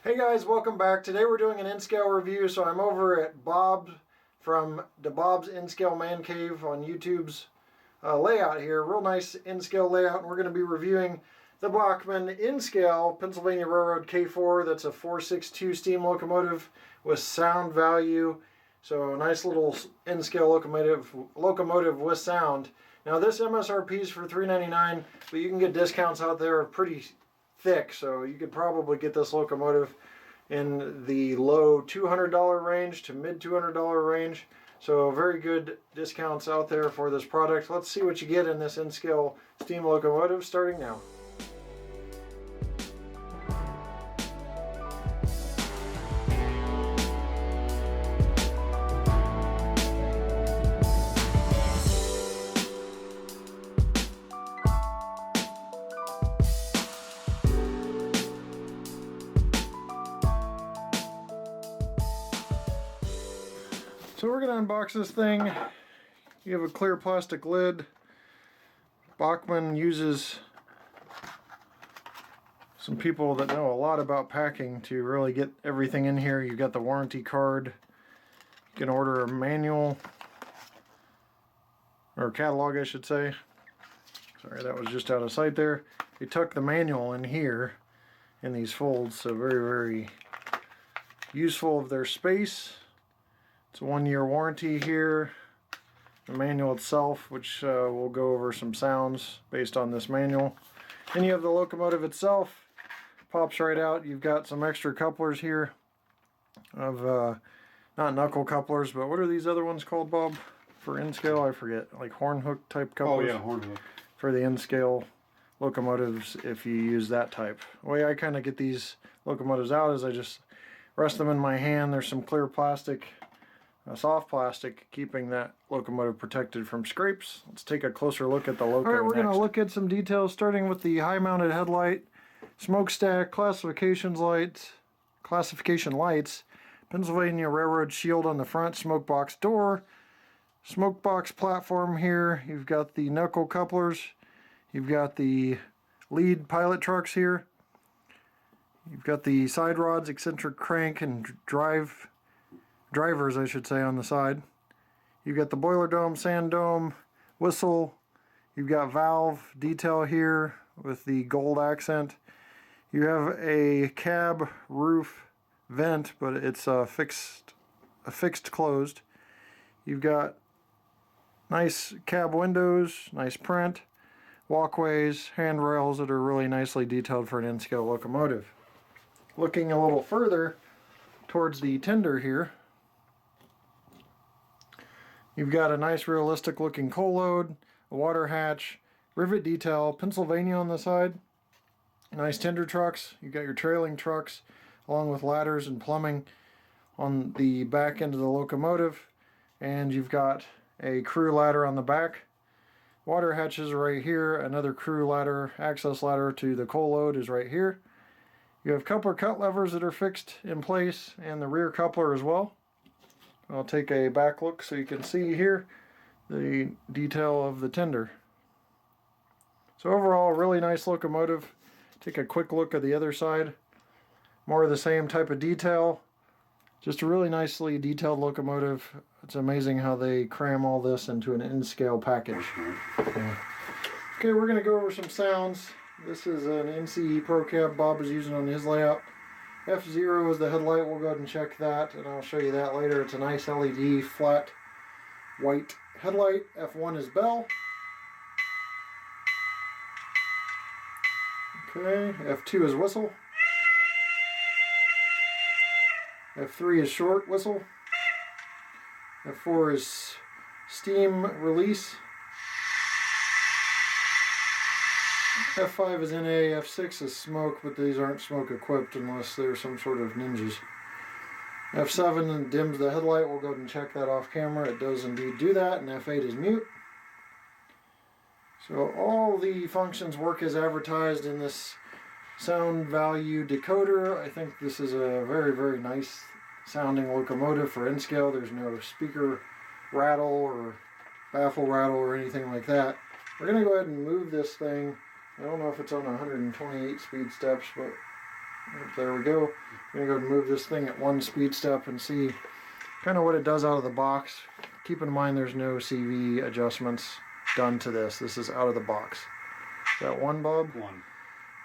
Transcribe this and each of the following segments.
Hey guys, welcome back. Today we're doing an in-scale review. So I'm over at Bob from the Bob's In-Scale Man Cave on YouTube's layout here. Real nice in-scale layout, and we're going to be reviewing the Bachmann in-scale Pennsylvania Railroad K4. That's a 462 steam locomotive with sound value. So a nice little in-scale locomotive with sound. Now this MSRP is for $399, but you can get discounts out there pretty thick, so you could probably get this locomotive in the low $200 range to mid $200 range. So very good discounts out there for this product. Let's see what you get in this in-scale steam locomotive starting now. So we're going to unbox this thing. You have a clear plastic lid. Bachmann uses some people that know a lot about packing to really get everything in here. You've got the warranty card. You can order a manual, or catalog I should say. Sorry, that was just out of sight there. They tuck the manual in here in these folds, so very, very useful of their space. It's a 1-year warranty here. The manual itself, which we'll go over some sounds based on this manual. Then you have the locomotive itself. Pops right out. You've got some extra couplers here of not knuckle couplers, but what are these other ones called, Bob? For in-scale, I forget. Like horn hook type couplers. Oh yeah, horn hook. For the in-scale locomotives, if you use that type. The way I kind of get these locomotives out is I just rest them in my hand. There's some clear plastic, soft plastic, keeping that locomotive protected from scrapes. Let's take a closer look at the Loco. Alright, we're going to look at some details, starting with the high-mounted headlight, smokestack, classification lights, Pennsylvania Railroad shield on the front, smoke box door, smoke box platform here. You've got the knuckle couplers. You've got the lead pilot trucks here. You've got the side rods, eccentric crank, and drivers, I should say, on the side. You've got the boiler dome, sand dome, whistle. You've got valve detail here with the gold accent. You have a cab roof vent, but it's fixed closed. You've got nice cab windows, nice print, walkways, handrails that are really nicely detailed for an in-scale locomotive. Looking a little further towards the tender here, you've got a nice realistic looking coal load, a water hatch, rivet detail, Pennsylvania on the side, nice tender trucks. You've got your trailing trucks along with ladders and plumbing on the back end of the locomotive, and you've got a crew ladder on the back. Water hatches right here, another crew ladder, access ladder to the coal load is right here. You have coupler cut levers that are fixed in place, and the rear coupler as well. I'll take a back look so you can see here the detail of the tender. So overall, really nice locomotive. Take a quick look at the other side. More of the same type of detail. Just a really nicely detailed locomotive. It's amazing how they cram all this into an in-scale package. Okay, we're going to go over some sounds. This is an NCE Pro Cab Bob is using on his layout. F0 is the headlight. We'll go ahead and check that, and I'll show you that later. It's a nice LED flat white headlight. F1 is bell. Okay, F2 is whistle. F3 is short whistle. F4 is steam release. F5 is NA, F6 is smoke, but these aren't smoke equipped unless they're some sort of ninjas. F7 dims the headlight. We'll go ahead and check that off camera. It does indeed do that, and F8 is mute. So all the functions work as advertised in this sound value decoder. I think this is a very, very nice sounding locomotive for in-scale. There's no speaker rattle or baffle rattle or anything like that. We're going to go ahead and move this thing. I don't know if it's on 128 speed steps, but there we go. I'm going to go and move this thing at 1 speed step and see kind of what it does out of the box. Keep in mind there's no CV adjustments done to this. This is out of the box. Is that 1, Bob? 1.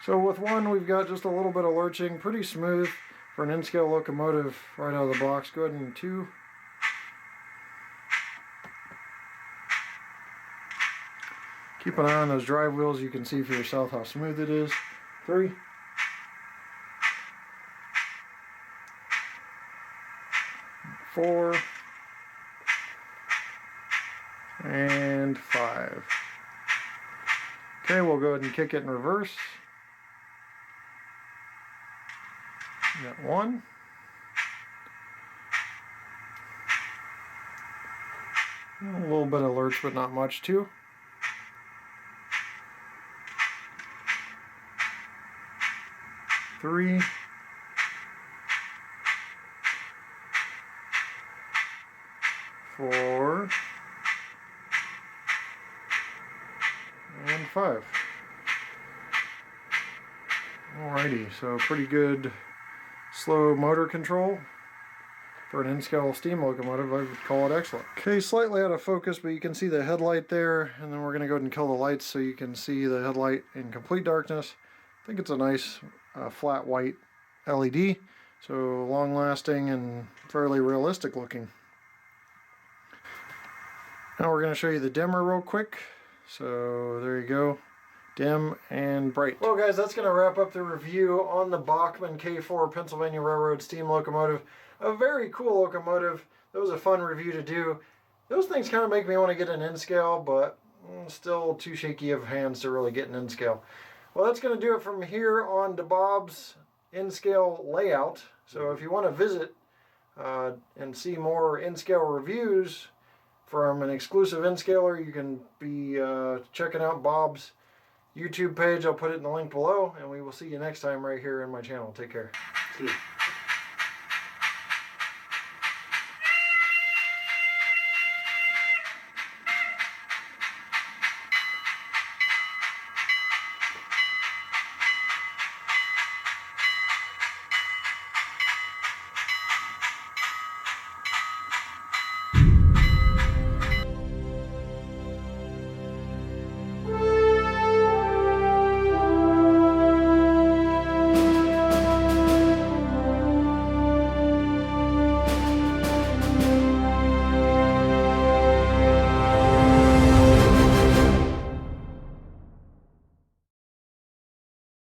So with 1, we've got just a little bit of lurching, pretty smooth for an N-scale locomotive right out of the box. Go ahead and 2. Keep an eye on those drive wheels. You can see for yourself how smooth it is. 3. Four. And 5. Okay, we'll go ahead and kick it in reverse. Got 1. A little bit of lurch, but not much. 2. 3. 4. And 5. Alrighty, so pretty good slow motor control for an N-scale steam locomotive. I would call it excellent. Okay, slightly out of focus, but you can see the headlight there, and then we're going to go ahead and kill the lights so you can see the headlight in complete darkness. I think it's a nice flat white LED, so long lasting and fairly realistic looking. Now we're going to show you the dimmer real quick. So there you go, dim and bright. Well guys, that's going to wrap up the review on the Bachmann K4 Pennsylvania Railroad steam locomotive. A very cool locomotive. That was a fun review to do. Those things kind of make me want to get an N-scale, but still too shaky of hands to really get an N-scale. Well, that's going to do it from here on to Bob's N-scale layout. So if you want to visit and see more N-scale reviews from an exclusive N-scaler, you can be checking out Bob's YouTube page. I'll put it in the link below, and we will see you next time right here in my channel. Take care. See you.